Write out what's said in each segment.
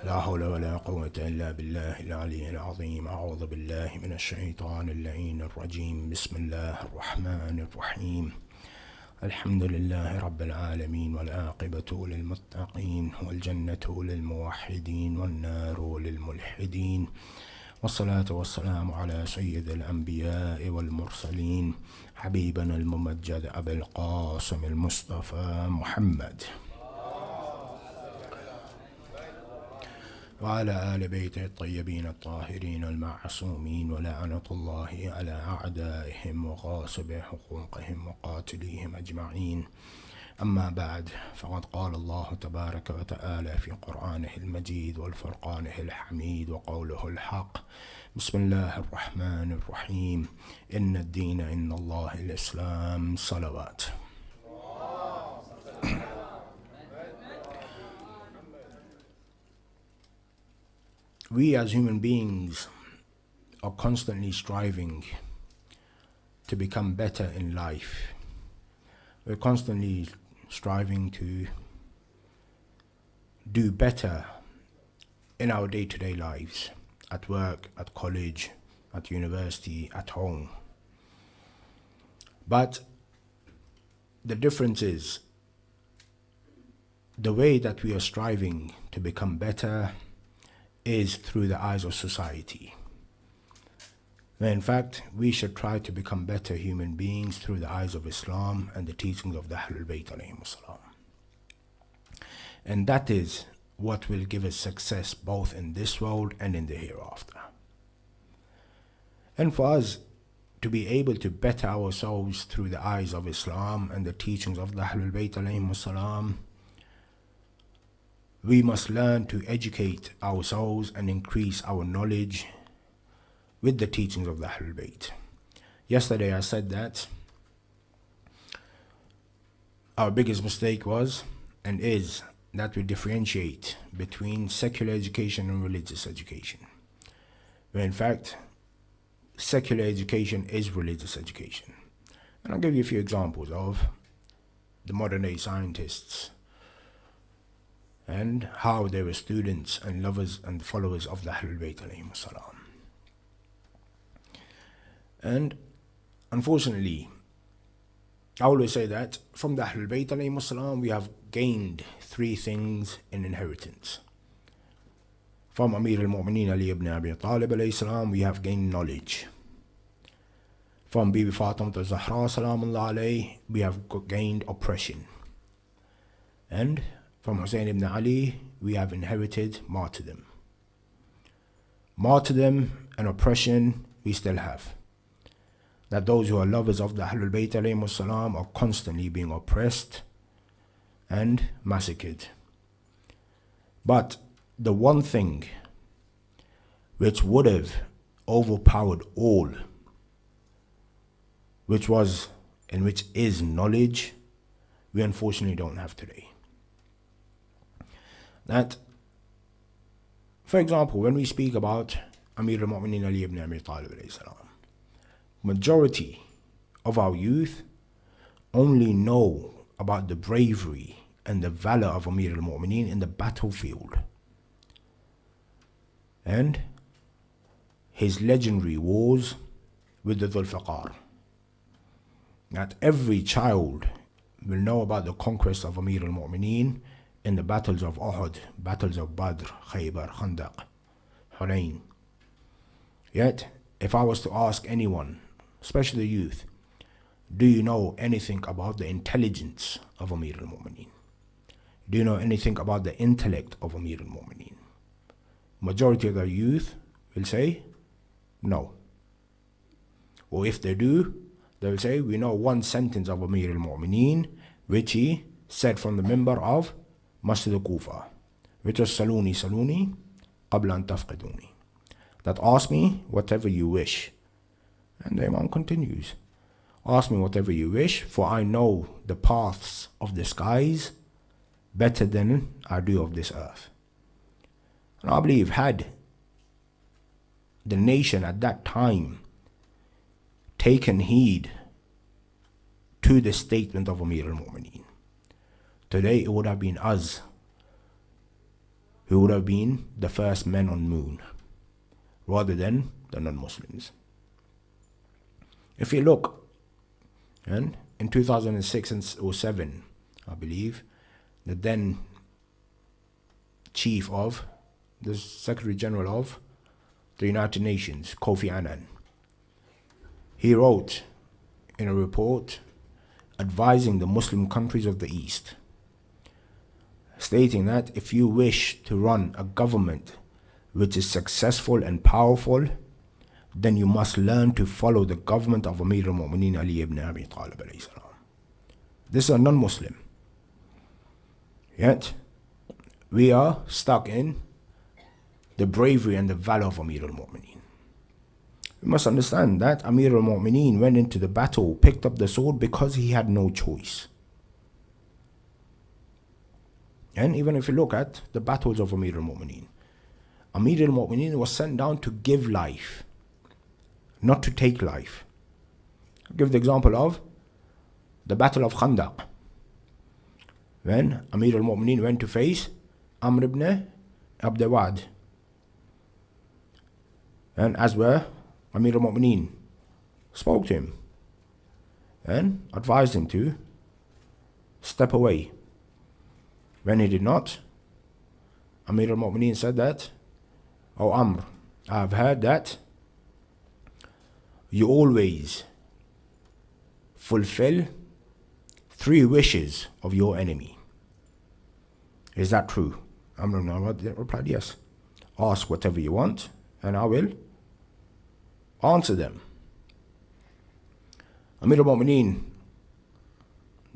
لا حول ولا قوة إلا بالله العلي العظيم. أعوذ بالله من الشيطان اللعين الرجيم. بسم الله الرحمن الرحيم. الحمد لله رب العالمين، والعاقبة للمتقين، والجنة للموحدين، والنار للملحدين، والصلاة والسلام على سيد الأنبياء والمرسلين، حبيبنا الممجد أبي القاسم المصطفى محمد، وعلى آل بيته الطيبين الطاهرين المعصومين، ولعنة الله على أعدائهم وغاصب حقوقهم وقاتليهم أجمعين. أما بعد، فقد قال الله تبارك وتعالى في قرآنه المجيد والفرقانه الحميد وقوله الحق: بسم الله الرحمن الرحيم. إن الدين عند الله الإسلام. صلوات. We as human beings are constantly striving to become better in life. We're constantly striving to do better in our day-to-day lives, at work, at college, at university, at home. But the difference is the way that we are striving to become better is through the eyes of society. In fact, we should try to become better human beings through the eyes of Islam and the teachings of the Ahlul Bayt alayhimus salam. And that is what will give us success both in this world and in the hereafter. And for us to be able to better ourselves through the eyes of Islam and the teachings of the Ahlul Bayt alayhimus salam, we must learn to educate ourselves and increase our knowledge with the teachings of the Ahlul Bayt. Yesterday I said that our biggest mistake was and is that we differentiate between secular education and religious education. When in fact, secular education is religious education. And I'll give you a few examples of the modern day scientists and how they were students and lovers and followers of the Ahlul Bayt alayhimus salam. And unfortunately, I always say that from the Ahlul Bayt alayhimus salam we have gained three things in inheritance. From Amir al-Mu'mineen Ali ibn Abi Talib alayhi salam we have gained knowledge. From Bibi Fatima al-Zahra salamullah alayhi we have gained oppression. And from Hussain ibn Ali we have inherited martyrdom. Martyrdom and oppression we still have. That those who are lovers of the Ahlul Bayt alayhimus salam are constantly being oppressed and massacred. But the one thing which would have overpowered all, which was and which is knowledge, we unfortunately don't have today. That, for example, when we speak about Amir al-Mu'mineen Ali ibn Abi Talib alayhi salam, majority of our youth only know about the bravery and the valor of Amir al-Mu'mineen in the battlefield and his legendary wars with the Dhul Faqar. That every child will know about the conquest of Amir al-Mu'mineen in the battles of Uhud, battles of Badr, Khaybar, Khandaq, Hunayn. Yet, if I was to ask anyone, especially the youth, do you know anything about the intelligence of Amir al-Mu'mineen? Do you know anything about the intellect of Amir al-Mu'mineen? Majority of the youth will say, no. Or if they do, they will say, we know one sentence of Amir al-Mu'mineen, which he said from the member of Masjid al-Kufa, which was Saluni, Saluni, qabla an tafqiduni. That ask me whatever you wish. And the Imam continues, ask me whatever you wish, for I know the paths of the skies better than I do of this earth. And I believe had the nation at that time taken heed to the statement of Amir al-Mu'mineen, today it would have been us who would have been the first men on moon, rather than the non-Muslims. If you look, and in 2006 or 7, I believe, the then chief of the Secretary General of the United Nations, Kofi Annan, he wrote in a report advising the Muslim countries of the East, stating that if you wish to run a government which is successful and powerful, then you must learn to follow the government of Amir al-Mu'mineen Ali ibn Abi Talib alayhi salam. This is a non-Muslim. Yet, we are stuck in the bravery and the valor of Amir al-Mu'mineen. We must understand that Amir al-Mu'mineen went into the battle, picked up the sword because he had no choice. And even if you look at the battles of Amir al-Mu'mineen was sent down to give life, not to take life. I'll give the example of the Battle of Khandaq, when Amir al-Mu'mineen went to face Amr ibn Abd Wad, and as were Amir al-Mu'mineen spoke to him and advised him to step away. When he did not, Amir al-Mu'mineen said that, "O Amr, I have heard that you always fulfill 3 wishes of your enemy. Is that true?" Amr ibn Awad replied, "Yes. Ask whatever you want and I will answer them." Amir al-Mu'mineen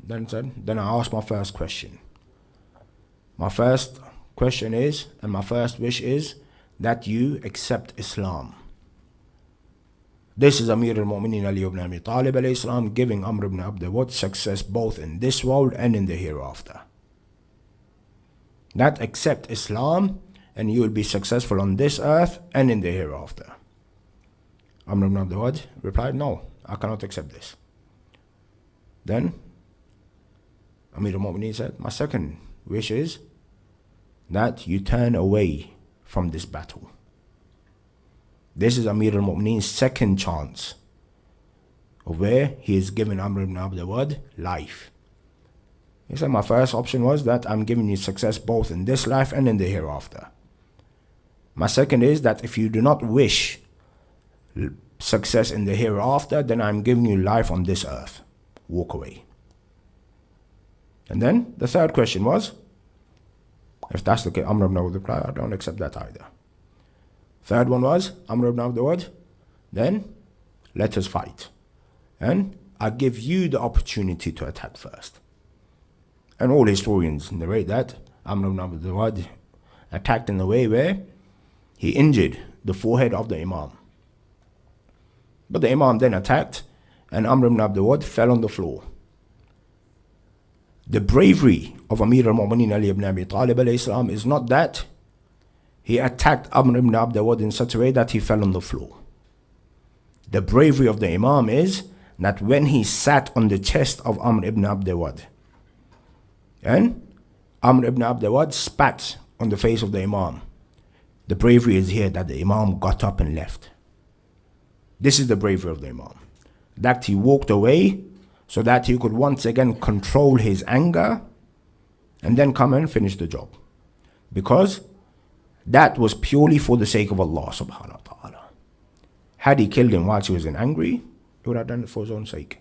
then said, "Then I ask my first question. My first question is, and my first wish is, that you accept Islam." This is Amir al-Mu'mineen Ali ibn Abi Talib alayhi salam giving Amr ibn Abd Wad success both in this world and in the hereafter. That accept Islam and you will be successful on this earth and in the hereafter. Amr ibn Abd Wad replied, "No, I cannot accept this." Then Amir al-Mu'mineen said, "My second wish is that you turn away from this battle." This is Amir al-Mu'mineen's second chance, of where he is giving Amr ibn Abd Wad life. He said, "My first option was that I'm giving you success both in this life and in the hereafter. My second is that if you do not wish success in the hereafter, then I'm giving you life on this earth. Walk away." And then the third question was, if that's the case, Amr ibn Abd replied, "I don't accept that either." Third one was, Amr ibn Abd Wad, "Then let us fight. And I give you the opportunity to attack first." And all historians narrate that Amr ibn Abd Wad attacked in a way where he injured the forehead of the Imam. But the Imam then attacked and Amr ibn Abd Wad fell on the floor. The bravery of Amir al-Mu'mineen Ali ibn Abi Talib alayhi salam is not that he attacked Amr ibn Abd Wad in such a way that he fell on the floor. The bravery of the Imam is that when he sat on the chest of Amr ibn Abd Wad, and Amr ibn Abd Wad spat on the face of the Imam, the bravery is here that the Imam got up and left. This is the bravery of the Imam, that he walked away so that he could once again control his anger and then come and finish the job. Because that was purely for the sake of Allah subhanahu wa ta'ala. Had he killed him whilst he was angry, he would have done it for his own sake.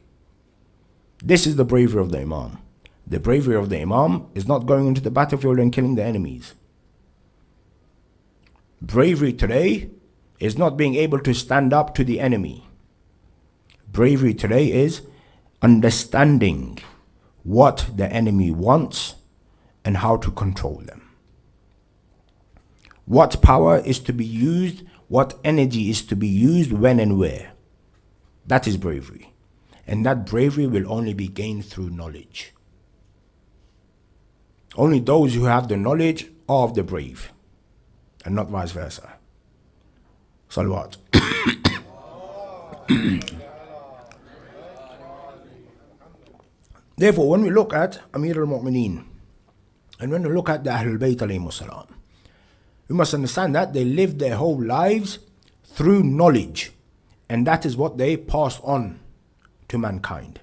This is the bravery of the Imam. The bravery of the Imam is not going into the battlefield and killing the enemies. Bravery today is not being able to stand up to the enemy. Bravery today is understanding what the enemy wants and how to control them. What power is to be used, what energy is to be used, when and where. That is bravery. And that bravery will only be gained through knowledge. Only those who have the knowledge are of the brave, and not vice versa. Salawat. Therefore, when we look at Amir al-Mu'mineen, and when we look at the Ahlul Bayt alayhimus salam, We must understand that they lived their whole lives through knowledge, and that is what they passed on to mankind.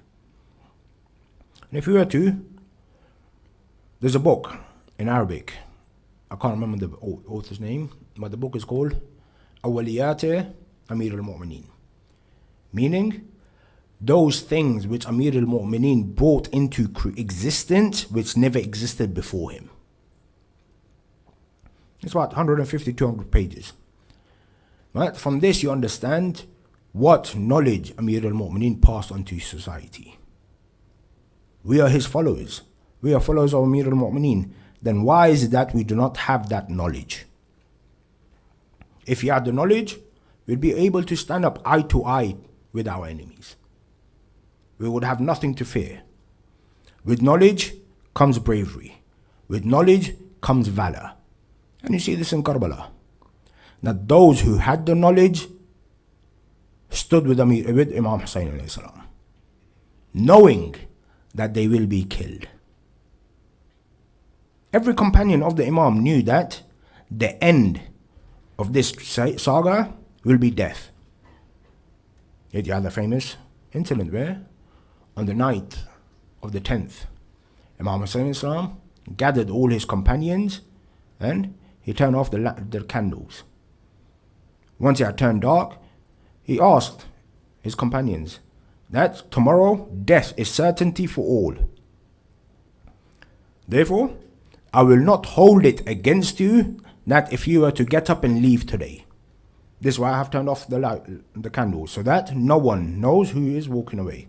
And if we were to, there's a book in Arabic, I can't remember the author's name, but the book is called Awaliyat Amir al-Mu'mineen, meaning those things which Amir al-Mu'mineen brought into existence which never existed before him. It's about 150, 200 pages. Right? From this you understand what knowledge Amir al-Mu'mineen passed on to society. We are his followers. We are followers of Amir al-Mu'mineen. Then why is it that we do not have that knowledge? If he had the knowledge, we'd be able to stand up eye to eye with our enemies. We would have nothing to fear. With knowledge comes bravery. With knowledge comes valor. And you see this in Karbala. That those who had the knowledge stood with Imam Hussain alayhi salam, knowing that they will be killed. Every companion of the Imam knew that the end of this saga will be death. Yet you have the famous incident where on the night of the 10th, Imam Hussain Islam gathered all his companions and he turned off the candles. Once it had turned dark, he asked his companions that tomorrow death is certainty for all. Therefore, I will not hold it against you that if you were to get up and leave today. This is why I have turned off the candles, so that no one knows who is walking away.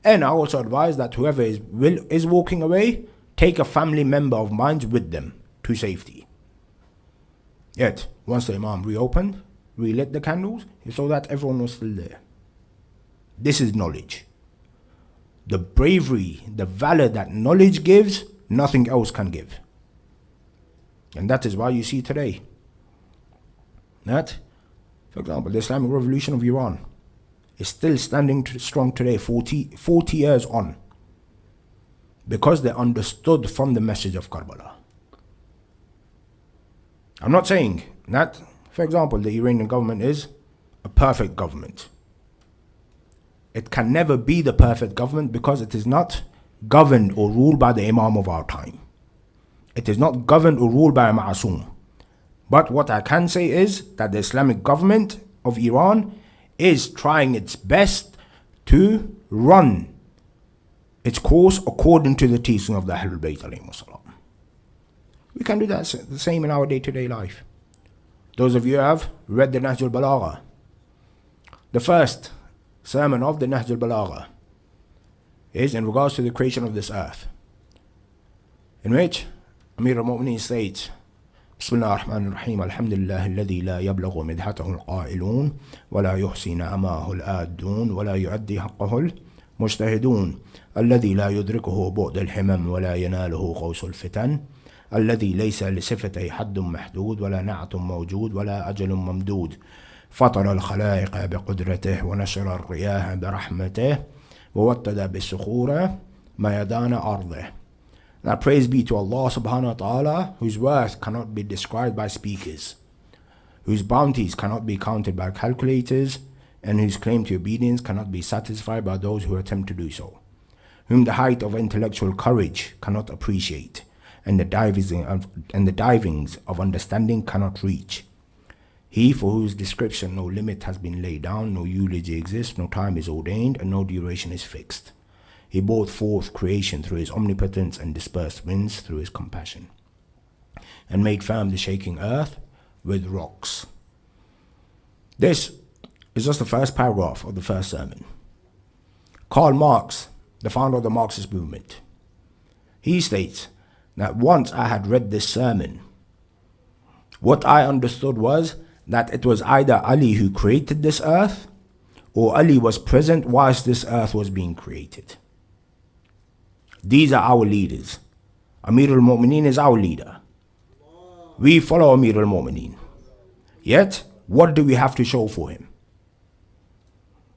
And I also advise that whoever is walking away, take a family member of mine with them to safety. Yet, once the Imam reopened, relit the candles, he saw that everyone was still there. This is knowledge. The bravery, the valor that knowledge gives, nothing else can give. And that is why you see today that, for example, the Islamic Revolution of Iran is still standing strong today, 40 years on, because they understood from the message of Karbala. I'm not saying that, for example, the Iranian government is a perfect government. It can never be the perfect government because it is not governed or ruled by the Imam of our time. It is not governed or ruled by a Ma'asum. But what I can say is that the Islamic government of Iran is trying its best to run its course according to the teaching of the Ahlul Bayt alayhi salam. We can do that the same in our day-to-day life. Those of you who have read the Nahj al-Balagha, the first sermon of the Nahj al-Balagha is in regards to the creation of this earth, in which Amir al-Mu'mineen states, Bismillah ar-Rahman ar-Rahim, Alhamdulillah alladhi la yablaghu midhatahu al-qa'ilun, wa la yuhsi na'amahu al-adun, wa la yu'addi haqqahu al-mujtahidun, alladhi la yudrikuhu bu'd al-himam, wa la yanaluhu qaws al-fitan, الذي ليس لصفته حد محدود ولا نعت موجود ولا أجل ممدود فطر الخلائق بقدرته ونشر الرياح برحمته ووتد بالصخور ميدان أرضه. Now praise be to Allah subhanahu wa ta'ala, whose worth cannot be described by speakers, whose bounties cannot be counted by calculators, and whose claim to obedience cannot be satisfied by those who attempt to do so, whom the height of intellectual courage cannot appreciate, and the divings of understanding cannot reach. He for whose description no limit has been laid down, no eulogy exists, no time is ordained, and no duration is fixed. He brought forth creation through his omnipotence and dispersed winds through his compassion, and made firm the shaking earth with rocks. This is just the first paragraph of the first sermon. Karl Marx, the founder of the Marxist movement, he states that once I had read this sermon, what I understood was that it was either Ali who created this earth, or Ali was present whilst this earth was being created. These are our leaders. Amir al-Mu'mineen is our leader. We follow Amir al-Mu'mineen. Yet, what do we have to show for him?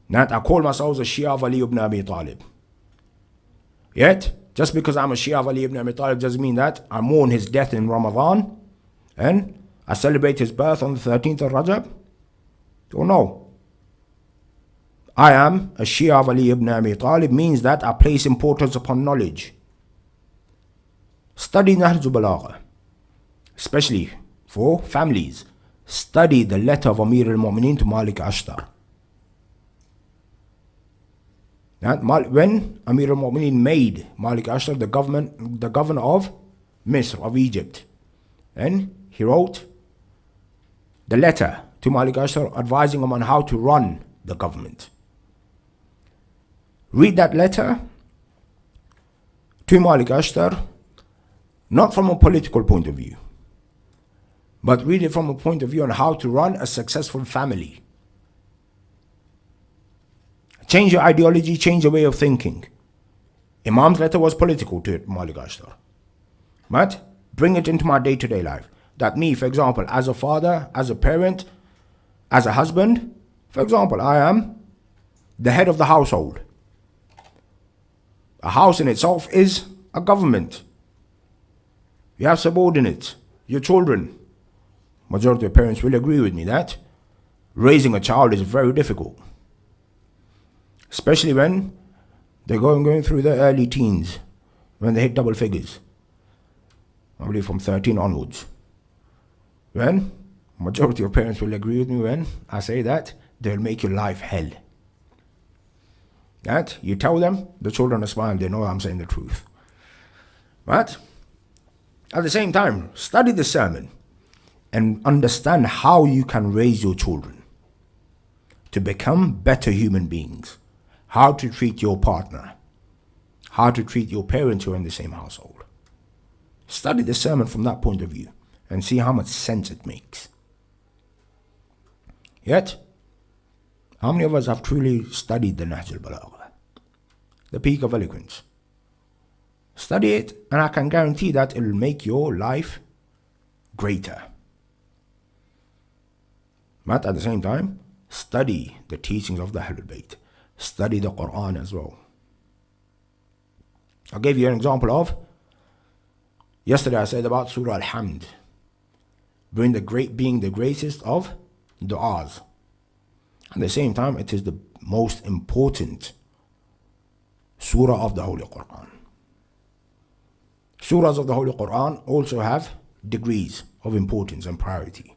That I call myself a Shia of Ali ibn Abi Talib. Yet, just because I'm a Shia of Ali ibn Abi Talib doesn't mean that I mourn his death in Ramadan and I celebrate his birth on the 13th of Rajab? Or no? I am a Shia of Ali ibn Abi Talib means that I place importance upon knowledge. Study Nahj al-Balagha, especially for families. Study the letter of Amir al-Mu'mineen to Malik Ashtar. When Amir al-Mu'mineen made Malik Ashtar the governor of Misr, of Egypt, and he wrote the letter to Malik Ashtar advising him on how to run the government. Read that letter to Malik Ashtar, not from a political point of view, but read it from a point of view on how to run a successful family. Change your ideology, change your way of thinking. Imam's letter was political to Malik Ashtar. But bring it into my day-to-day life. That me, for example, as a father, as a parent, as a husband, for example, I am the head of the household. A house in itself is a government. You have subordinates, your children. Majority of parents will agree with me that raising a child is very difficult. Especially when they're going through their early teens, when they hit double figures. I believe from 13 onwards. When majority of parents will agree with me when I say that they'll make your life hell. That you tell them, the children smile, they know I'm saying the truth. But at the same time, study the sermon and understand how you can raise your children to become better human beings. How to treat your partner, how to treat your parents who are in the same household. Study the sermon from that point of view and see how much sense it makes. Yet, how many of us have truly studied the Nahj al-Balagha, the peak of eloquence? Study it, and I can guarantee that it will make your life greater. But at the same time, study the teachings of the Ahlul Bayt. Study the Quran as well. I gave you an example of, yesterday I said about Surah Al-Hamd, being the greatest of du'as. At the same time, it is the most important surah of the Holy Quran. Surahs of the Holy Quran also have degrees of importance and priority.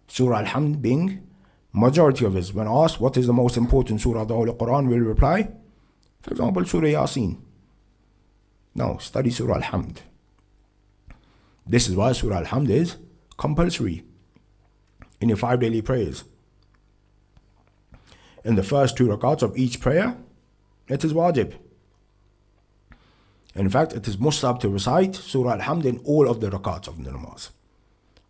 Surah Al-Hamd being majority of us, when asked what is the most important surah of the Holy Quran, will reply, for example, Surah Yasin. No, study Surah Al-Hamd. This is why Surah Al-Hamd is compulsory in your 5 daily prayers. In the first 2 rakats of each prayer, it is wajib. In fact, it is mustahab to recite Surah Al-Hamd in all of the rakats of the namaz.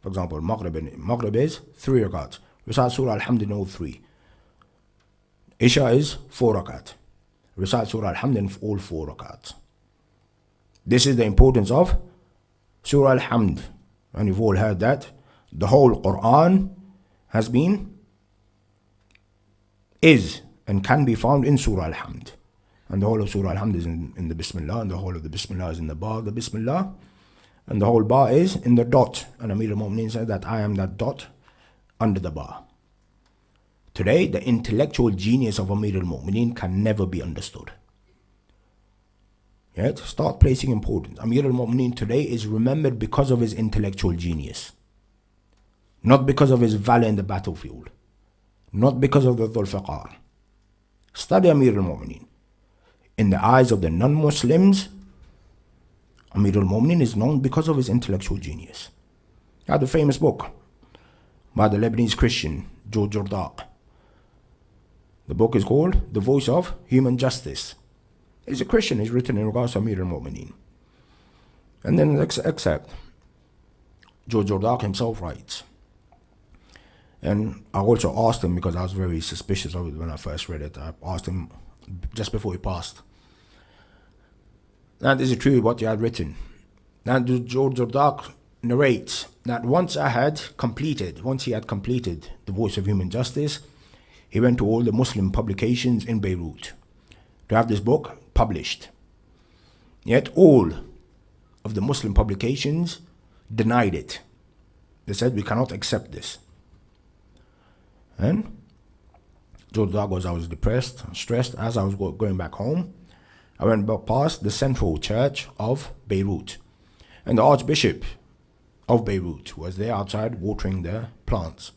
For example, Maghrib is 3 rakats. Recite Surah Al-Hamd in all 3. Isha is 4 rakat. Recite Surah Al-Hamd in all 4 rakats. This is the importance of Surah Al-Hamd. And you've all heard that the whole Quran is and can be found in Surah Al-Hamd. And the whole of Surah Al-Hamd is in the Bismillah, and the whole of the Bismillah is in the ba, the Bismillah, and the whole ba is in the dot. And Amir al-Mu'mineen said that I am that dot under the bar. Today, the intellectual genius of Amir al-Mu'mineen can never be understood. Yet, start placing importance. Amir al-Mu'mineen today is remembered because of his intellectual genius. Not because of his valor in the battlefield. Not because of the Dhul Fiqar. Study Amir al-Mu'mineen. In the eyes of the non-Muslims, Amir al-Mu'mineen is known because of his intellectual genius. He had a famous book by the Lebanese Christian, George Jordaq. The book is called The Voice of Human Justice. He's a Christian, he's written in regards to Amir al-Mu'mineen. And then the excerpt, George Jordaq himself writes, and I also asked him, because I was very suspicious of it when I first read it, I asked him just before he passed, that is it true what you had written? And George Jordaq narrates that once he had completed The Voice of Human Justice, he went to all the Muslim publications in Beirut to have this book published. Yet all of the Muslim publications denied it. They said, we cannot accept this. And George Douglas, I was depressed and stressed. As I was going back home, I went past the central church of Beirut. And the Archbishop of Beirut was there outside watering the plants.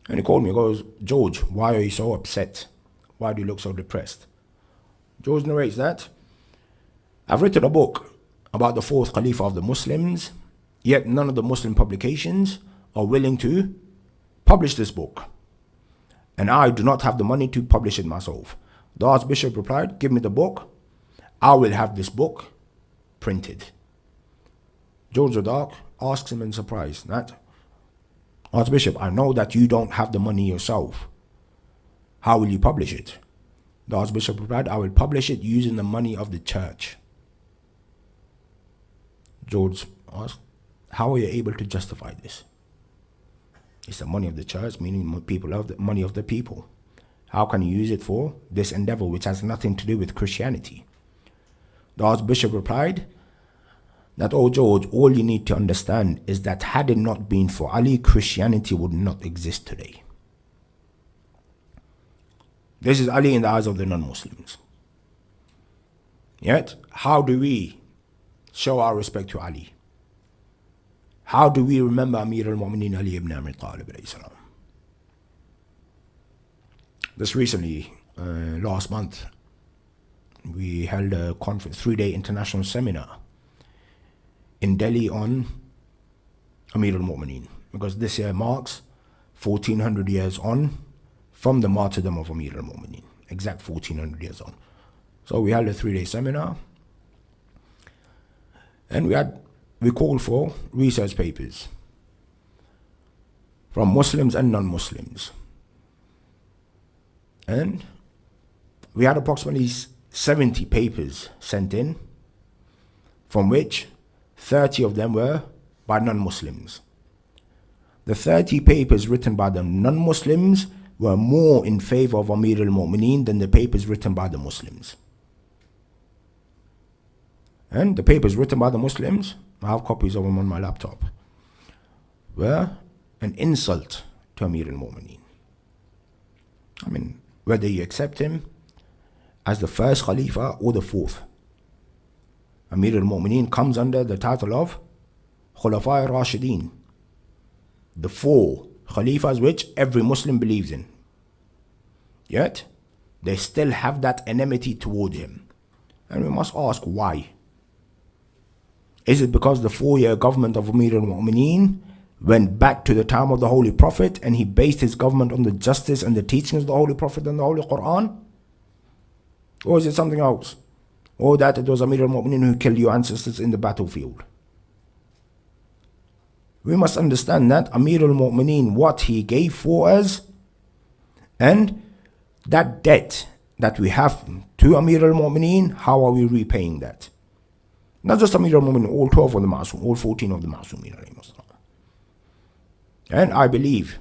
And he called me, he goes, George, why are you so upset? Why do you look so depressed? George narrates that, I've written a book about the fourth Khalifa of the Muslims, yet none of the Muslim publications are willing to publish this book. And I do not have the money to publish it myself. The Archbishop replied, give me the book. I will have this book printed. George Razavi asks him in surprise that, Archbishop, I know that you don't have the money yourself. How will you publish it? The Archbishop replied, I will publish it using the money of the church. George asked, how are you able to justify this? It's the money of the church, meaning people of the money of the people. How can you use it for this endeavor which has nothing to do with Christianity? The Archbishop replied that, oh George, all you need to understand is that had it not been for Ali, Christianity would not exist today. This is Ali in the eyes of the non-Muslims. Yet, how do we show our respect to Ali? How do we remember Amir al-Mu'mineen Ali ibn Abi Talib alayhi salam? Just recently, last month, we held a conference, 3-day international seminar in Delhi on Amir al-Mu'mineen, because this year marks 1400 years on from the martyrdom of Amir al-Mu'mineen, exact 1400 years on. So we held a 3-day seminar, and we called for research papers from Muslims and non-Muslims. And we had approximately 70 papers sent in, from which 30 of them were by non-Muslims. The 30 papers written by the non-Muslims were more in favor of Amir al-Mu'mineen than the papers written by the Muslims. And the papers written by the Muslims, I have copies of them on my laptop, were an insult to Amir al-Mu'mineen. I mean, whether you accept him as the first Khalifa or the fourth, Amir al-Mu'mineen comes under the title of Khulafa al-Rashideen, the 4 Khalifas which every Muslim believes in. Yet, they still have that enmity toward him. And we must ask why. Is it because the 4-year government of Amir al-Mu'mineen went back to the time of the Holy Prophet and he based his government on the justice and the teachings of the Holy Prophet and the Holy Quran? Or is it something else? Or that it was Amir al-Mu'mineen who killed your ancestors in the battlefield? We must understand that Amir al-Mu'mineen, what he gave for us, and that debt that we have to Amir al-Mu'mineen, how are we repaying that? Not just Amir al-Mu'mineen, all 12 of the Ma'soom, all 14 of the Ma'soomeen. And I believe,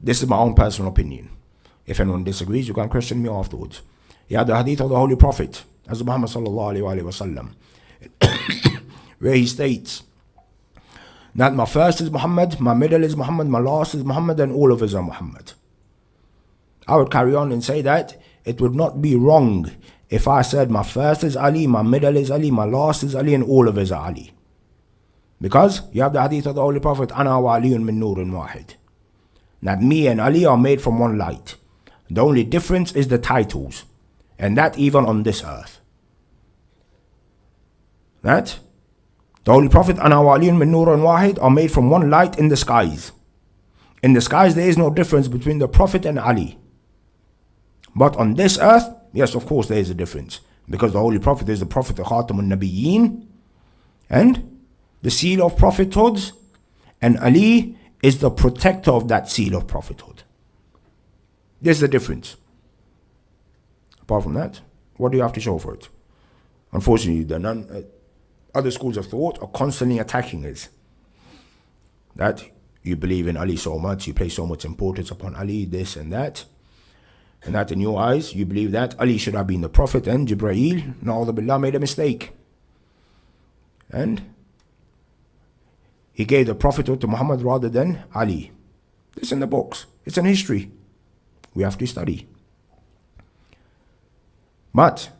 this is my own personal opinion. If anyone disagrees, you can question me afterwards. You have the hadith of the Holy Prophet, as Muhammad sallallahu alayhi wa sallam, where he states that my first is Muhammad, my middle is Muhammad, my last is Muhammad, and all of us are Muhammad. I would carry on and say that it would not be wrong if I said my first is Ali, my middle is Ali, my last is Ali, and all of us are Ali. Because you have the hadith of the Holy Prophet, Ana wa Aliyun min Nurin Wahid, that me and Ali are made from one light. The only difference is the titles, and that even on this earth. That the Holy Prophet, Ana wa Aliyun min Nurin Wahid, are made from one light in the skies. In the skies there is no difference between the Prophet and Ali. But on this earth, yes, of course there is a difference, because the Holy Prophet is the Prophet of Khatamun Nabiyyin and the seal of prophethood, and Ali is the protector of that seal of prophethood. There's the difference. Apart from that, what do you have to show for it? Unfortunately, the other schools of thought are constantly attacking us. That you believe in Ali so much, you place so much importance upon Ali, this and that. And that in your eyes, you believe that Ali should have been the Prophet and Jibreel, na'udhu billah, made a mistake. And he gave the prophethood to Muhammad rather than Ali. It's in the books. It's in history. We have to study. But,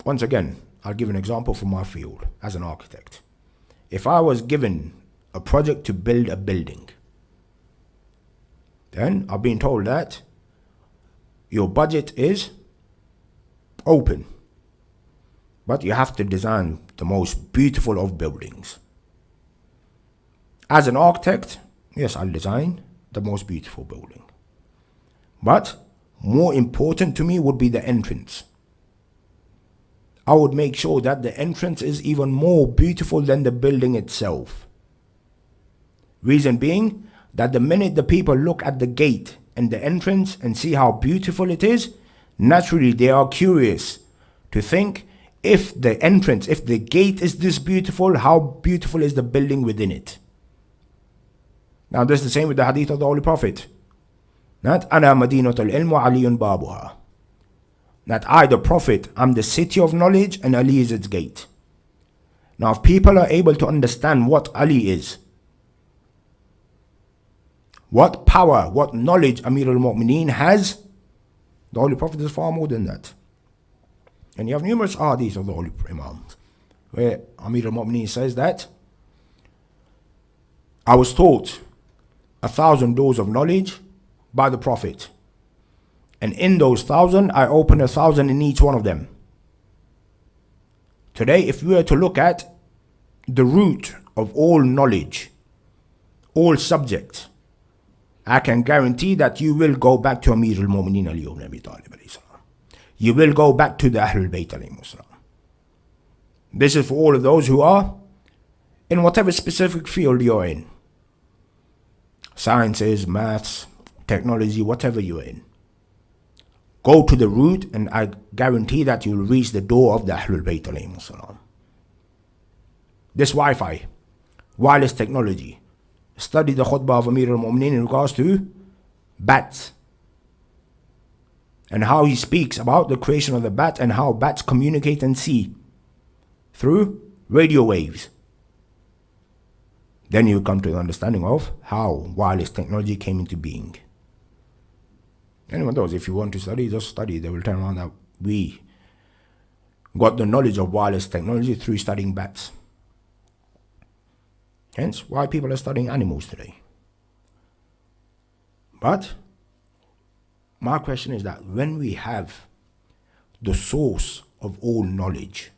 once again, I'll give an example from my field as an architect. If I was given a project to build a building, then I've been told that your budget is open, but you have to design the most beautiful of buildings. As an architect, yes, I'll design the most beautiful building. But more important to me would be the entrance. I would make sure that the entrance is even more beautiful than the building itself. Reason being that the minute the people look at the gate and the entrance and see how beautiful it is, naturally they are curious to think, if the entrance, if the gate is this beautiful, how beautiful is the building within it? Now this is the same with the hadith of the Holy Prophet. That أَنَا مَدِينَةُ الْعِلْمُ وَعَلِيٌّ بَابُهَا. That I, the Prophet, am the city of knowledge and Ali is its gate. Now if people are able to understand what Ali is, what power, what knowledge Amir al-Mu'mineen has, the Holy Prophet is far more than that. And you have numerous hadiths of the Holy Imams where Amir al-Mu'mineen says that I was taught 1,000 doors of knowledge by the Prophet, and in those 1,000 I open 1,000 in each one of them. Today, if we were to look at the root of all knowledge, all subjects, I can guarantee that you will go back to Amir al-Mu'mineen Ali ibn Abi Talib. You will go back to the Ahlul Bayt. This is for all of those who are in whatever specific field you're in. Sciences, maths, technology, whatever you're in. Go to the root and I guarantee that you'll reach the door of the Ahlul Bayt. This Wi-Fi, wireless technology. Study the khutbah of Amir al-Mu'mineen in regards to bats, and how he speaks about the creation of the bat and how bats communicate and see through radio waves. Then you come to the understanding of how wireless technology came into being. Anyone knows, if you want to study, just study. They will turn around that we got the knowledge of wireless technology through studying bats. Hence why people are studying animals today. But my question is that when we have the source of all knowledge,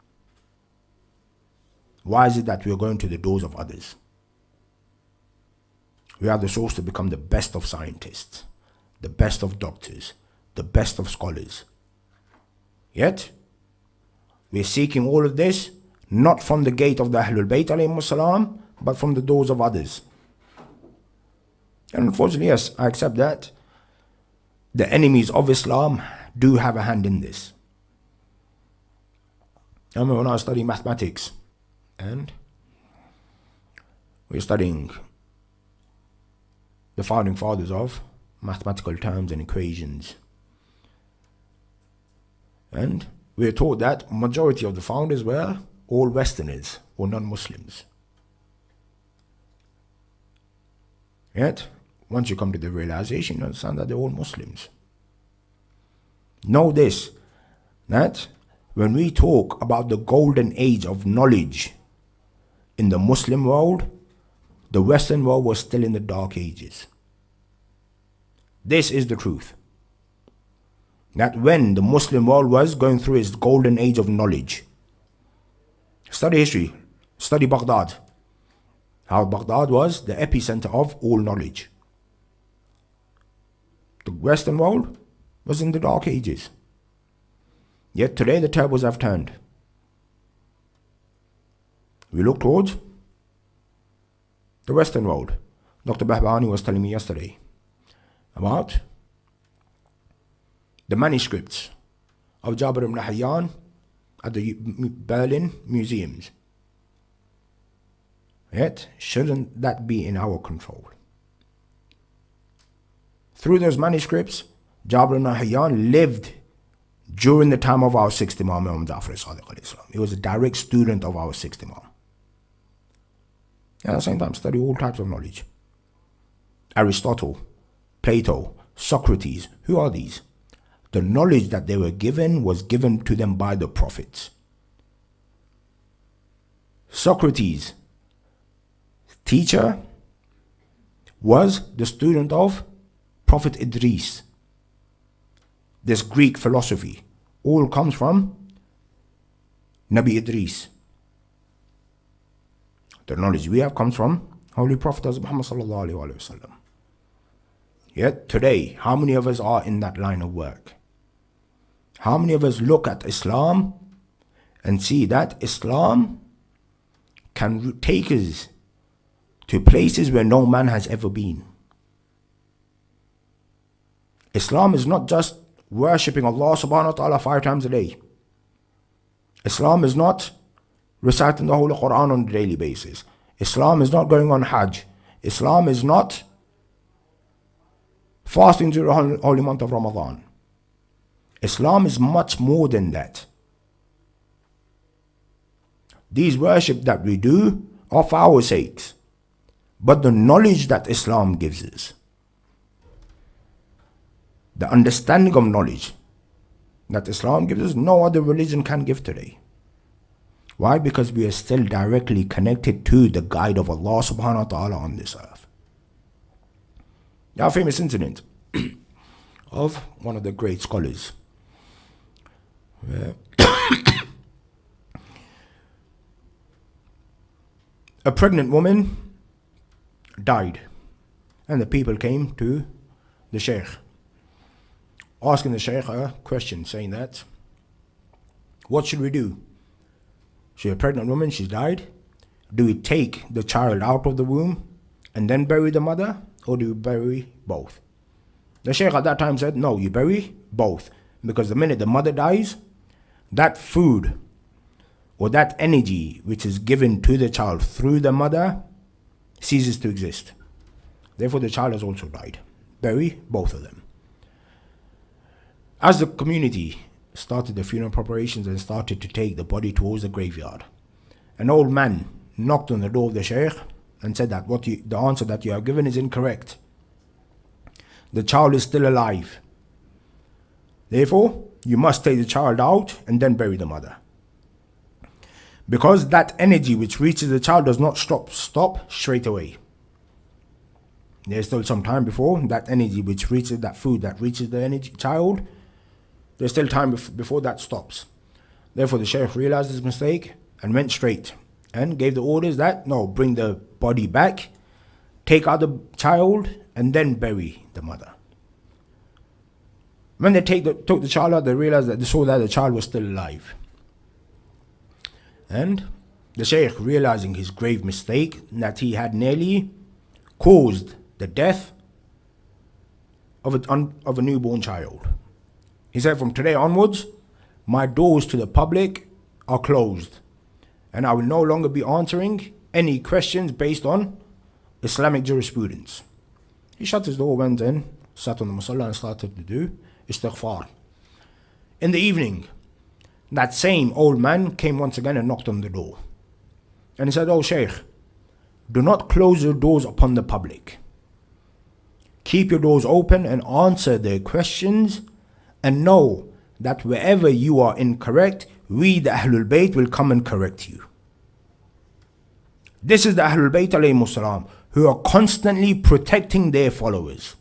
why is it that we are going to the doors of others? We have the source to become the best of scientists, the best of doctors, the best of scholars. Yet, we are seeking all of this not from the gate of the Ahlul Bayt alayhimus salam, but from the doors of others. And unfortunately, yes, I accept that the enemies of Islam do have a hand in this. I remember when I was studying mathematics, and we were studying the founding fathers of mathematical terms and equations. And we were taught that majority of the founders were all Westerners or non-Muslims. Yet, once you come to the realization, you understand that they're all Muslims. Know this, that when we talk about the golden age of knowledge in the Muslim world, the Western world was still in the dark ages. This is the truth. That when the Muslim world was going through its golden age of knowledge, study history, study Baghdad, how Baghdad was the epicenter of all knowledge. The Western world was in the dark ages. Yet today the tables have turned. We look towards the Western world. Dr. Bahbahani was telling me yesterday about the manuscripts of Jabir ibn Hayyan at the Berlin museums. Yet, shouldn't that be in our control? Through those manuscripts, Jabir ibn Hayyan lived during the time of our sixth Imam, Imam Ja'far as-Sadiq alayhi salam. He was a direct student of our sixth Imam. And at the same time, study all types of knowledge. Aristotle, Plato, Socrates, who are these? The knowledge that they were given was given to them by the prophets. Socrates, teacher, was the student of Prophet Idris. This Greek philosophy all comes from Nabi Idris. The knowledge we have comes from Holy Prophet Muhammad sallallahu alaihi wasallam. Yet today, how many of us are in that line of work? How many of us look at Islam and see that Islam can take us to places where no man has ever been? Islam is not just worshipping Allah subhanahu wa ta'ala 5 times a day. Islam is not reciting the Holy Quran on a daily basis. Islam is not going on Hajj. Islam is not fasting during the holy month of Ramadan. Islam is much more than that. These worship that we do are for our sakes, but the knowledge that Islam gives us, the understanding of knowledge that Islam gives us, no other religion can give today. Why? Because we are still directly connected to the guide of Allah subhanahu wa ta'ala on this earth. Now, a famous incident of one of the great scholars. A pregnant woman died, and the people came to the Shaykh, asking the Shaykh a question, saying that, what should we do? She's a pregnant woman, she's died. Do we take the child out of the womb and then bury the mother, or do we bury both? The Shaykh at that time said, no, you bury both, because the minute the mother dies, that food or that energy which is given to the child through the mother ceases to exist. Therefore, the child has also died. Bury both of them. As the community started the funeral preparations and started to take the body towards the graveyard, an old man knocked on the door of the Shaykh and said that the answer that you have given is incorrect. The child is still alive. Therefore, you must take the child out and then bury the mother. Because that energy which reaches the child does not stop straight away. There's still some time before that energy which reaches that food that reaches the child. There's still time before that stops. Therefore, the Shaykh realized his mistake and went straight and gave the orders that, no, bring the body back, take out the child, and then bury the mother. When they took the child out, they realized that they saw that the child was still alive. And the Shaykh, realizing his grave mistake, that he had nearly caused the death of a newborn child, he said, from today onwards, my doors to the public are closed, and I will no longer be answering any questions based on Islamic jurisprudence. He shut his door, went in, sat on the musalla and started to do istighfar. In the evening, that same old man came once again and knocked on the door. And he said, oh Shaykh, do not close your doors upon the public. Keep your doors open and answer their questions, and know that wherever you are incorrect, we the Ahlul Bayt will come and correct you. This is the Ahlul Bayt alayhimus salam, who are constantly protecting their followers.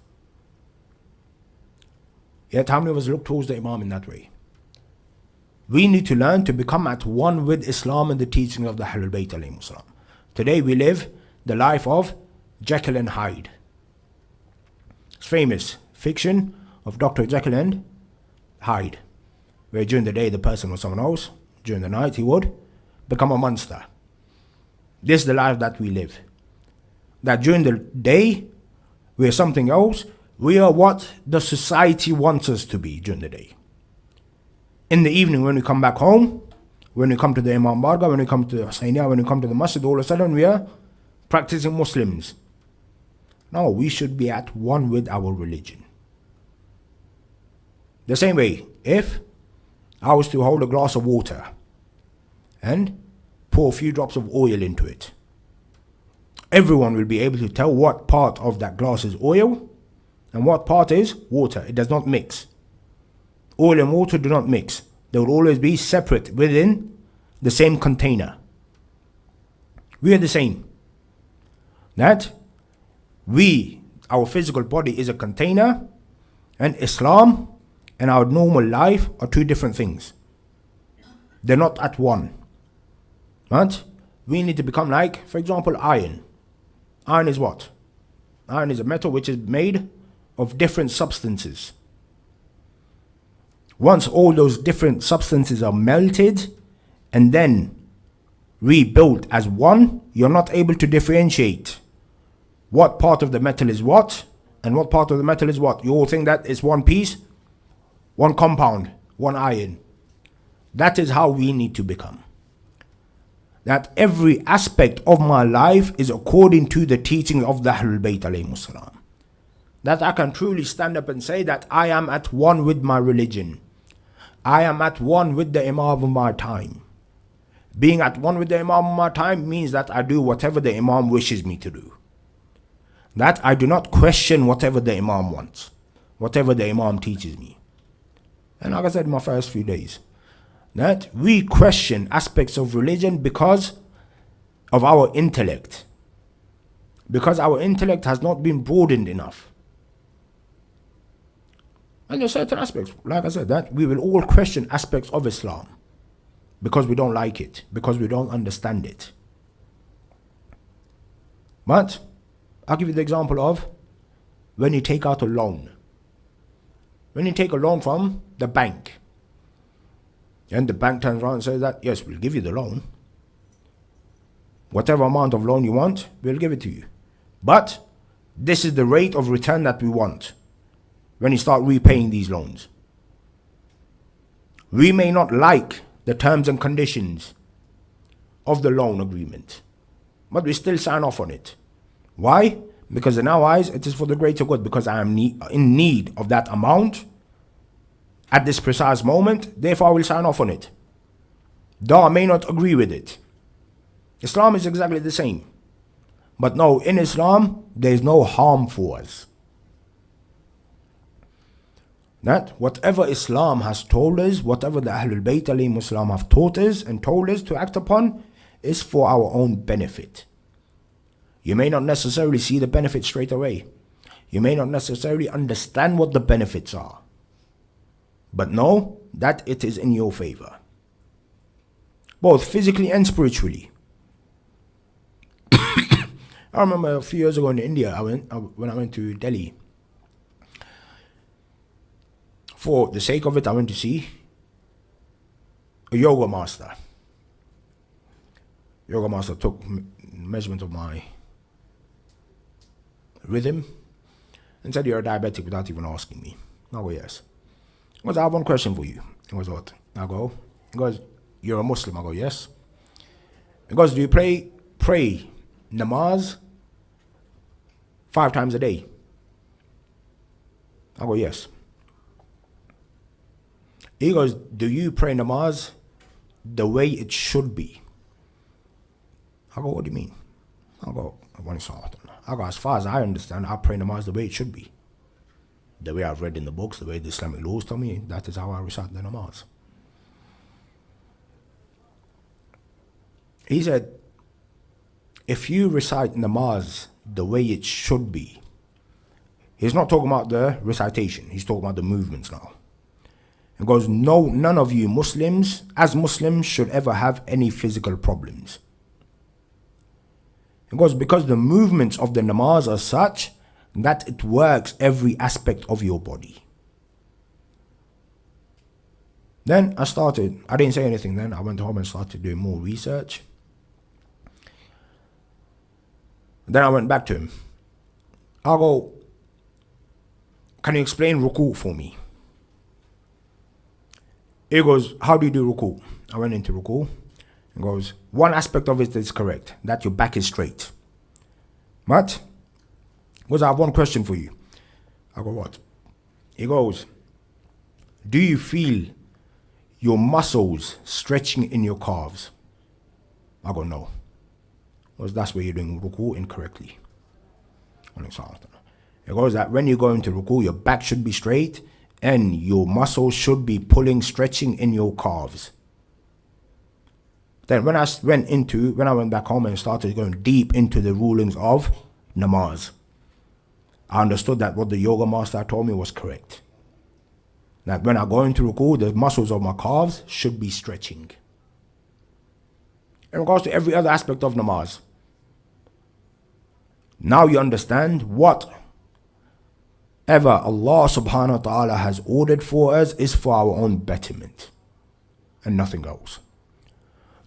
Yet how many of us look towards the Imam in that way? We need to learn to become at one with Islam and the teaching of the Ahlul Bayt alayhimus salam. Today we live the life of Jekyll and Hyde. It's famous fiction of Dr. Jekyll and Hyde, where during the day the person was someone else, during the night he would become a monster. This is the life that we live. That during the day we are something else, we are what the society wants us to be during the day. In the evening, when we come back home, when we come to the Imam Barga, when we come to the Hussainiya, when we come to the masjid, all of a sudden we are practicing Muslims. No, we should be at one with our religion. The same way, if I was to hold a glass of water and pour a few drops of oil into it, everyone will be able to tell what part of that glass is oil and what part is water. It does not mix. Oil and water do not mix. They will always be separate within the same container. We are the same. That our physical body is a container, and Islam and our normal life are two different things. They're not at one. Right? We need to become like, for example, iron. Iron is what? Iron is a metal which is made of different substances. Once all those different substances are melted and then rebuilt as one, you're not able to differentiate what part of the metal is what and what part of the metal is what. You all think that it's one piece, one compound, one iron. That is how we need to become. That every aspect of my life is according to the teaching of the Ahlul Bayt alayhimus salam. That I can truly stand up and say that I am at one with my religion. I am at one with the Imam of my time. Being at one with the Imam of my time means that I do whatever the Imam wishes me to do. That I do not question whatever the Imam wants, whatever the Imam teaches me. And like I said in my first few days, that we question aspects of religion because of our intellect. Because our intellect has not been broadened enough. And there are certain aspects, like I said, that we will all question aspects of Islam because we don't like it, because we don't understand it. But I'll give you the example of when you take out a loan. When you take a loan from the bank, and the bank turns around and says that, yes, we'll give you the loan. Whatever amount of loan you want, we'll give it to you. But this is the rate of return that we want when you start repaying these loans. We may not like the terms and conditions of the loan agreement, but we still sign off on it. Why? Because in our eyes, it is for the greater good, because I am in need of that amount at this precise moment, therefore I will sign off on it. Though I may not agree with it. Islam is exactly the same. But no, in Islam, there is no harm for us. That whatever Islam has told us, whatever the Ahlul Bayt alayhimus salam have taught us and told us to act upon, is for our own benefit. You may not necessarily see the benefit straight away. You may not necessarily understand what the benefits are. But know that it is in your favor, both physically and spiritually. I remember a few years ago in India, when I went to Delhi. For the sake of it, I went to see a yoga master. Yoga master took measurement of my rhythm and said, "You're a diabetic," without even asking me. I go, "Yes." He goes, "I have one question for you." He goes, "What?" I go, he goes, "You're a Muslim." I go, "Yes." He goes, "Do you pray namaz 5 times a day?" I go, "Yes." He goes, "Do you pray namaz the way it should be?" I go, "What do you mean?" I go, "As far as I understand, I pray namaz the way it should be. The way I've read in the books, the way the Islamic laws tell me, that is how I recite the namaz." He said, if you recite namaz the way it should be, he's not talking about the recitation, he's talking about the movements now. He goes, "No, none of you Muslims, as Muslims, should ever have any physical problems." He goes, because the movements of the namaz are such that it works every aspect of your body. Then I didn't say anything then. I went home and started doing more research. Then I went back to him. I go, "Can you explain ruku for me?" He goes, "How do you do ruku?" I went into ruku. He goes, "One aspect of it is correct, that your back is straight. But he goes, "I have one question for you." I go, "What?" He goes, "Do you feel your muscles stretching in your calves?" I go, "No." because that's where you're doing ruku incorrectly. It goes that when you go into ruku, your back should be straight and your muscles should be stretching in your calves. Then when I went back home and started going deep into the rulings of namaz, I understood that what the yoga master told me was correct. That when I go into ruku, the muscles of my calves should be stretching. In regards to every other aspect of namaz, now you understand whatever Allah subhanahu wa ta'ala has ordered for us is for our own betterment and nothing else.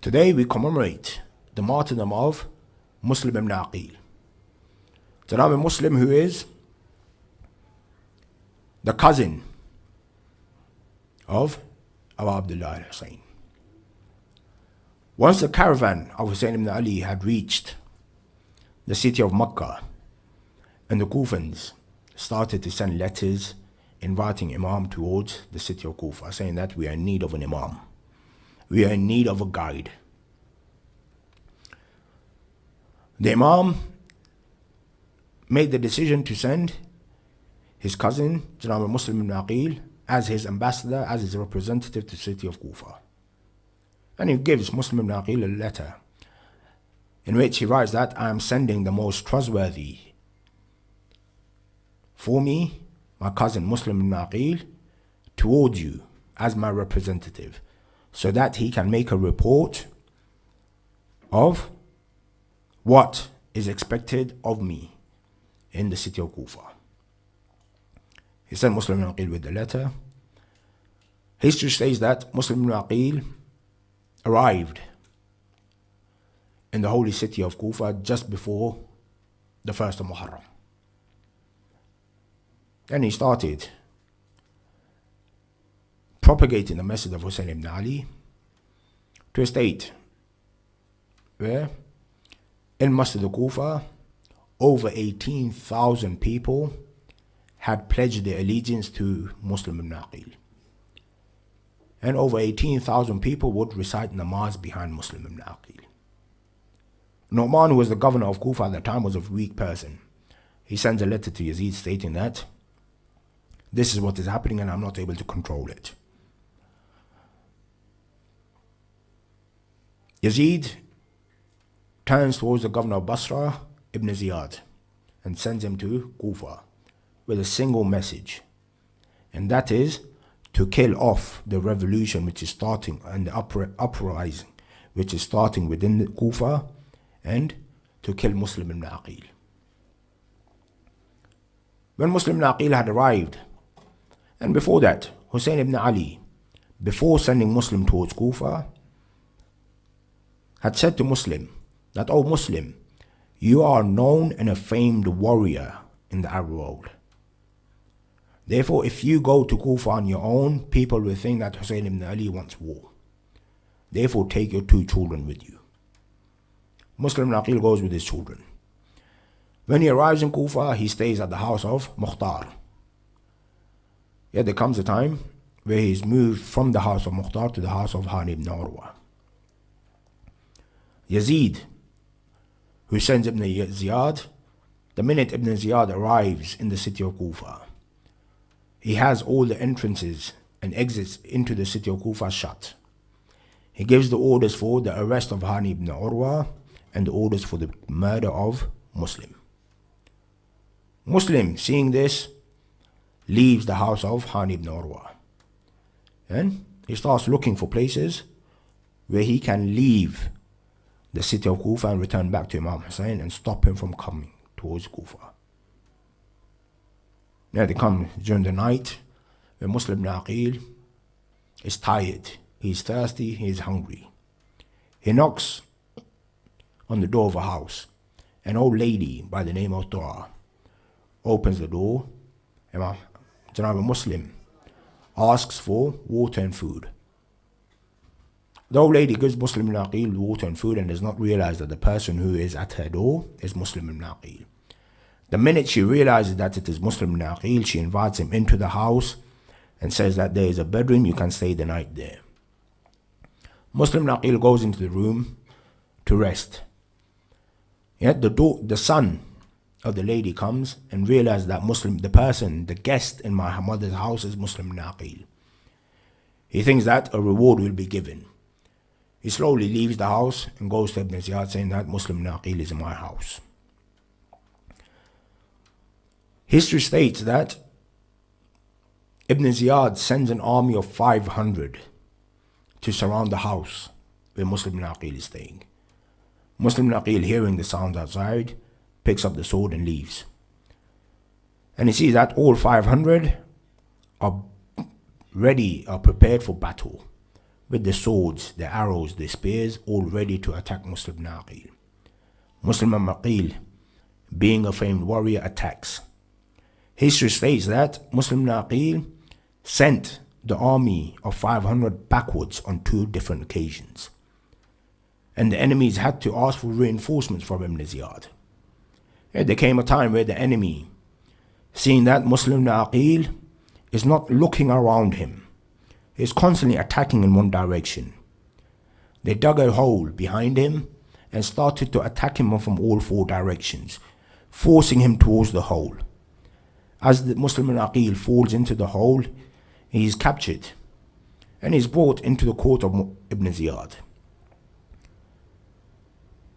Today we commemorate the martyrdom of Muslim ibn Aqil. So now a Muslim who is the cousin of Abu Abdullah al-Hussain. Once the caravan of Hussain ibn Ali had reached the city of Makkah, and the Kufans started to send letters inviting Imam towards the city of Kufa, saying that we are in need of an Imam. We are in need of a guide. The Imam made the decision to send his cousin, Janab Muslim ibn Aqil, as his ambassador, as his representative to the city of Kufa. And he gives Muslim ibn Aqil a letter in which he writes that I am sending the most trustworthy for me, my cousin Muslim ibn Aqil, towards you as my representative, so that he can make a report of what is expected of me in the city of Kufa. He sent Muslim ibn Aqil with the letter. History says that Muslim ibn Aqil arrived in the holy city of Kufa just before the first of Moharram. Then he started propagating the message of Hussain ibn Ali to a state where in Masjid al-Kufa over 18,000 people had pledged their allegiance to Muslim ibn Aqil. And over 18,000 people would recite namaz behind Muslim ibn Aqil. Nu'man, who was the governor of Kufa at the time, was a weak person. He sends a letter to Yazid stating that this is what is happening and I'm not able to control it. Yazid turns towards the governor of Basra, Ibn Ziyad, and sends him to Kufa with a single message, and that is to kill off the revolution which is starting and the uprising which is starting within the Kufa, and to kill Muslim ibn Aqil. When Muslim ibn Aqil had arrived, and before that, Hussain ibn Ali, before sending Muslim towards Kufa, had said to Muslim that, "O Muslim, you are known and a famed warrior in the Arab world. Therefore, if you go to Kufa on your own, people will think that Hussain ibn Ali wants war. Therefore, take your 2 children with you." Muslim ibn Aqil goes with his children. When he arrives in Kufa, he stays at the house of Mukhtar. Yet there comes a time where he is moved from the house of Mukhtar to the house of Hani ibn Urwa. Yazid, who sends Ibn Ziyad, the minute Ibn Ziyad arrives in the city of Kufa, he has all the entrances and exits into the city of Kufa shut. He gives the orders for the arrest of Hani ibn Urwa and the orders for the murder of Muslim. Muslim, seeing this, leaves the house of Hani ibn Urwa, and he starts looking for places where he can leave the city of Kufa and return back to Imam Hussain and stop him from coming towards Kufa. Now they come during the night when Muslim ibn Aqil is tired, he's thirsty, he's hungry. He knocks on the door of a house. An old lady by the name of Dua opens the door. Janab Muslim asks for water and food. The old lady gives Muslim ibn Aqil water and food and does not realize that the person who is at her door is Muslim ibn Aqil. The minute she realizes that it is Muslim ibn Aqil, she invites him into the house and says that there is a bedroom, you can stay the night there. Muslim ibn Aqil goes into the room to rest. Yet the son of the lady comes and realizes that the guest in my mother's house is Muslim Naqil. He thinks that a reward will be given. He slowly leaves the house and goes to Ibn Ziyad saying that Muslim Naqil is in my house. History states that Ibn Ziyad sends an army of 500 to surround the house where Muslim Naqil is staying. Muslim Naqil, hearing the sounds outside, picks up the sword and leaves. And he sees that all 500 are prepared for battle, with the swords, the arrows, the spears, all ready to attack Muslim Naqil. Muslim Naqil, being a famed warrior, attacks. History states that Muslim Naqil sent the army of 500 backwards on 2 different occasions. And the enemies had to ask for reinforcements from Ibn Ziyad. There came a time where the enemy, seeing that Muslim Naqil is not looking around him, is constantly attacking in one direction, they dug a hole behind him and started to attack him from all 4 directions, forcing him towards the hole. As the Muslim Naqil falls into the hole, he is captured and is brought into the court of Ibn Ziyad.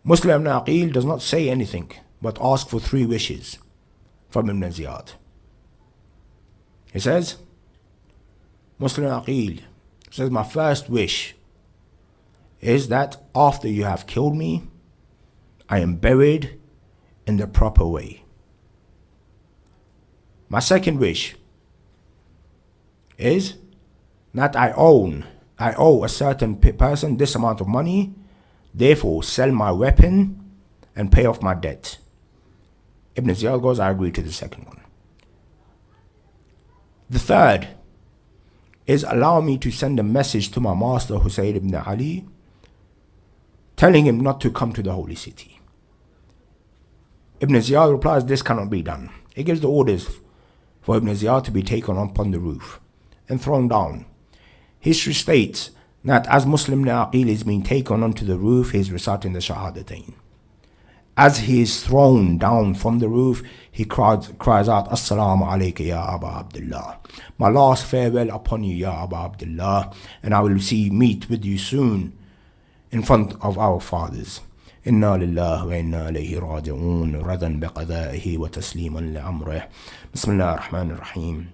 Muslim Naqil does not say anything but ask for 3 wishes from Ibn Ziyad. He says, Muslim Naqil says, my first wish is that after you have killed me, I am buried in the proper way. My second wish is that I owe a certain person this amount of money, therefore sell my weapon and pay off my debt. Ibn Ziyad goes, I agree to the second one. The third is allow me to send a message to my master Hussain ibn Ali, telling him not to come to the holy city. Ibn Ziyad replies, this cannot be done. He gives the orders for Ibn Ziyad to be taken up on the roof and thrown down. History states that as Muslim Naqil is being taken onto the roof, he is reciting the Shahadatain. As he is thrown down from the roof, he cries out, Assalamu alayka ya Aba Abdullah. My last farewell upon you, ya Aba Abdullah, and I will meet with you soon in front of our fathers. Inna lillahi wa inna ilayhi raji'un, radan biqadaihi wa tasliman li'amrih. Bismillah ar-Rahman ar-Rahim.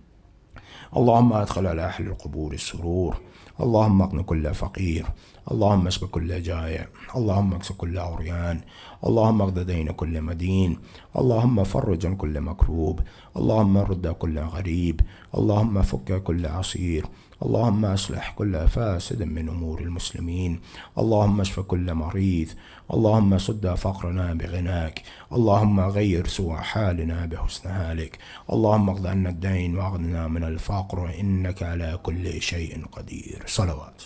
Allahumma adkhil ala ahli al-qubur as-surur. اللهم اقن كل فقير، اللهم اشف كل جائع، اللهم اكس كل عريان، اللهم اقض دين كل مدين، اللهم فرج عن كل مكروب، اللهم رد كل غريب، اللهم فك كل عصير، اللهم اصلح كل فاسد من امور المسلمين، اللهم اشف كل مريض، اللهم سد فقرنا بغناك، اللهم غير سوء حالنا بحسن حالك، اللهم اقض عنا الدين واغننا من الفقر، انك على كل شيء قدير. صلوات.